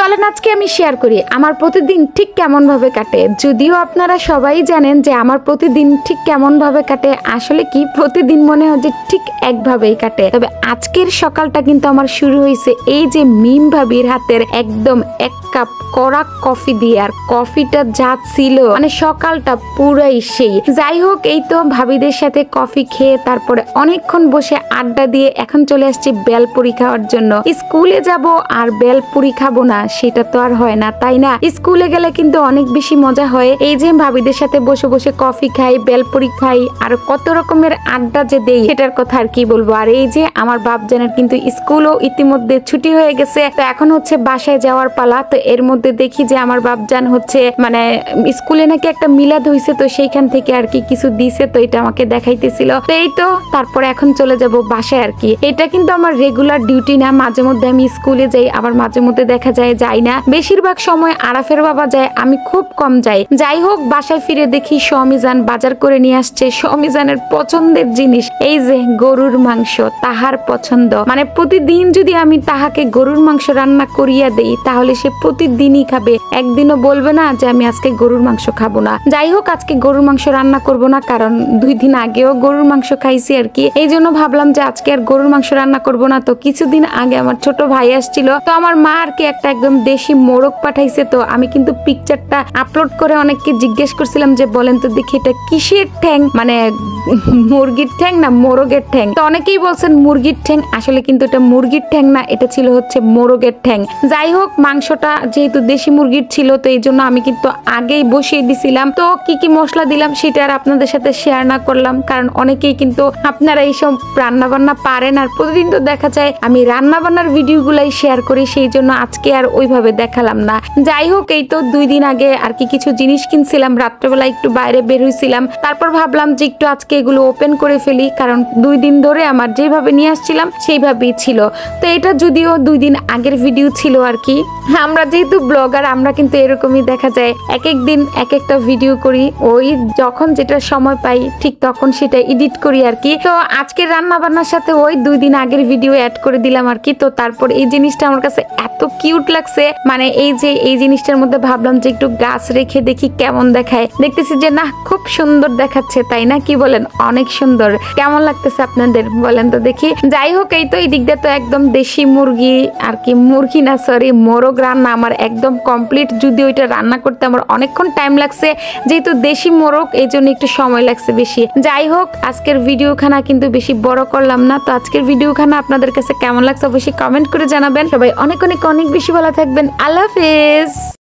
চলেন আজকে আমি শেয়ার করি আমার প্রতিদিন ঠিক কেমন ভাবে কাটে। যদিও আপনারা সবাই জানেন যে আমার প্রতিদিন ঠিক কেমন ভাবে কাটে, আসলে কি প্রতিদিন মনে হয় যে ঠিক একভাবেই কাটে। তবে আজকের সকালটা কিন্তু আমার শুরু হয়েছে এই যে মিম ভাবির হাতের একদম 1 কাপ কড়া কফি দিয়ে। আর কফিটা যা ছিল মানে সকালটা পুরাই সেই। যাই হোক, এই তো ভাবিদের সাথে কফি খেয়ে তারপরে অনেকক্ষণ বসে আড্ডা দিয়ে এখন চলে আসছি বেলপুরি খাওয়ার জন্য। স্কুলে যাব আর বেলপুরি খাবো না সেটা তো আর হয় না, তাই না? স্কুলে গেলে কিন্তু অনেক বেশি মজা হয়। এই যে ভাবিদের সাথে বসে বসে কফি খাই, বেলপুরি খাই, আর কত রকমের আড্ডা যে দেই সেটার কথা আর কি বলবো। আর এই যে আমার বাপজানের কিন্তু স্কুলও ইতিমধ্যে ছুটি হয়ে গেছে, তো এখন হচ্ছে বাসায় যাওয়ার পালা। তো এর মধ্যে দেখি যে আমার বাপজান হচ্ছে মানে স্কুলে নাকি একটা মিলাদ হয়েছে, তো সেইখান থেকে আর কি কিছু দিছে, তো এটা আমাকে দেখাইতেছিল। তো এই তো তারপরে এখন চলে যাব বাসায় আর কি। এটা কিন্তু আমার রেগুলার ডিউটি না, মাঝে মধ্যে আমি স্কুলে যাই, আবার মাঝে মধ্যে দেখা যায় যাই না। বেশিরভাগ সময় আরাফের বাবা যায়, আমি খুব কম যাই। যাই হোক, বাসায় ফিরে দেখি সমিজান বাজার করে নিয়ে আসছে সমিজানের পছন্দের জিনিস, এই যে গরুর মাংস, তাহার পছন্দ। মানে প্রতিদিন যদি আমি তাহাকে গরুর মাংস রান্না করিয়া দেই তাহলে সে প্রতিদিনই খাবে, একদিনও বলবে না যে আমি আজকে গরুর মাংস খাবো না। যাই হোক, আজকে গরুর মাংস রান্না করব না, কারণ 2 দিন আগেও গরুর মাংস খাইছি আর কি। এই জন্য ভাবলাম যে আজকে আর গরুর মাংস রান্না করব না। তো কিছুদিন আগে আমার ছোট ভাই আসছিল, তো আমার মা আর কি একটা একদম দেশি মোরগ পাঠাইছে। তো আমি কিন্তু পিকচারটা আপলোড করে অনেককে জিজ্ঞেস করছিলাম যে বলেন তো দেখি এটা কিসের ঠ্যাং, মানে মুরগির ঠ্যাং না মোরগের ঠ্যাং? তো অনেকেই বলছেন মুরগির ঠ্যাং, আসলে কিন্তু এটা মুরগির ঠ্যাং না, এটা ছিল হচ্ছে মোরগের ঠ্যাং। যাই হোক, মাংসটা যেহেতু দেশি মুরগির ছিল তো এই জন্য আমি কিন্তু আগেই বসিয়ে দিছিলাম। তো কি কি মশলা দিলাম সেটা আর আপনাদের সাথে শেয়ার না করলাম, কারণ অনেকেই কিন্তু আপনারা এইসব রান্না বান্না পারেন, আর প্রতিদিন তো দেখা যায় আমি রান্না বান্নার ভিডিও গুলাই শেয়ার করি, সেই জন্য আজকে আর ওইভাবে দেখালাম না। যাই হোক, এই তো 2 দিন আগে আর কি কিছু জিনিস কিনছিলাম, রাত্রেবেলা একটু বাইরে বের হয়েছিলাম, তারপর ভাবলাম যে একটু আজকে এগুলো ওপেন করে ফেলি, কারণ 2 দিন ধরে আমার যেভাবে নিয়ে আসছিলাম সেইভাবেই ছিল। তো এটা যদিও 2 দিন আগের ভিডিও ছিল আর কি। আমরা যেহেতু ব্লগার, আমরা কিন্তু এরকমই দেখা যায় এক এক দিন এক একটা ভিডিও করি, ওই যখন যেটা সময় পাই ঠিক তখন সেটা এডিট করি আর কি। তো আজকের রান্না বান্নার সাথে ওই 2 দিন আগের ভিডিও অ্যাড করে দিলাম আর কি। তো তারপর এই জিনিসটা আমার কাছে এত কিউট লাগছে, মানে এই যে এই জিনিসটার মধ্যে ভাবলাম যে একটু গাছ রেখে দেখি কেমন দেখায়। দেখতেছি যে না, খুব সুন্দর দেখাচ্ছে, তাই না? কি বলেন? অনেক সুন্দর। কেমন লাগতেছে আপনাদের বলেন তো দেখি। যাই হোক, এই তো এই দিক দিয়ে তো একদম দেশি মুরগি আর কি, মুরগি না সরি মোরগ রান্না আমার একদম কমপ্লিট। যদি ওইটা রান্না করতে আমার অনেকক্ষণ টাইম লাগছে, যেহেতু দেশি মোরগ এই জন্য একটু সময় লাগছে বেশি। যাই হোক, আজকের ভিডিওখানা কিন্তু বেশি বড় করলাম না। তো আজকের ভিডিওখানা আপনাদের কাছে কেমন লাগছে অবশ্যই কমেন্ট করে জানাবেন। সবাই অনেক অনেক অনেক বেশি ভালো থাকবেন। আল্লাহ হাফেজ।